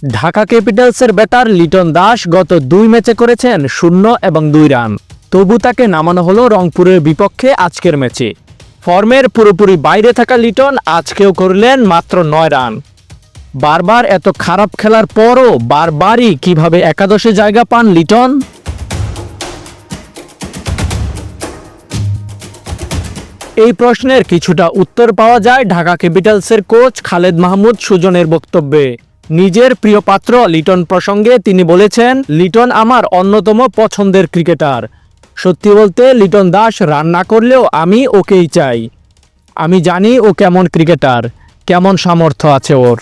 Dhaka ক্যাপিটালসের batter Liton Das গত 2 ম্যাচে করেছেন 0 এবং 2 রান। তবু তাকে নামানো হলো রংপুরের বিপক্ষে আজকের ম্যাচে। ফর্মের পুরোপুরি বাইরে থাকা লিটন আজকেও করলেন মাত্র 9 রান। বারবার এত খারাপ খেলার পরও বারবারই কিভাবে একাদশে জায়গা পান লিটন? এই প্রশ্নের কিছুটা উত্তর পাওয়া যায় ঢাকা ক্যাপিটালসের কোচ খালেদ মাহমুদ সুজনের বক্তব্যে। নিজের প্রিয় পাত্র লিটন প্রসঙ্গে তিনি বলেছেন, লিটন আমার অন্যতম পছন্দের ক্রিকেটার। সত্যি বলতে লিটন দাস রান না করলেও আমি ওকেই চাই। আমি জানি ও কেমন ক্রিকেটার, কেমন সামর্থ্য আছে ওর।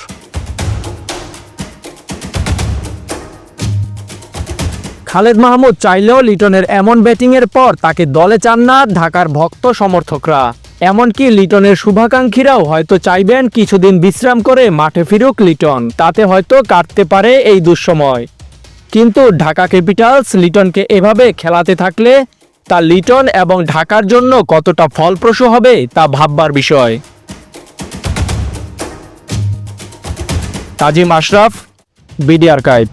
খালেদ মাহমুদ চাইলেও লিটনের এমন ব্যাটিংয়ের পর তাকে দলে চান না ঢাকার ভক্ত সমর্থকরা। এমনকি লিটনের শুভাকাঙ্ক্ষীরাও হয়তো চাইবেন কিছুদিন বিশ্রাম করে মাঠে ফিরুক লিটন, তাতে হয়তো কাটতে পারে এই দুঃসময়। কিন্তু ঢাকা ক্যাপিটালস লিটনকে এভাবে খেলাতে থাকলে তা লিটন এবং ঢাকার জন্য কতটা ফলপ্রসূ হবে তা ভাববার বিষয়। তাজিম আশরাফ, বিডি আর্কাইভ।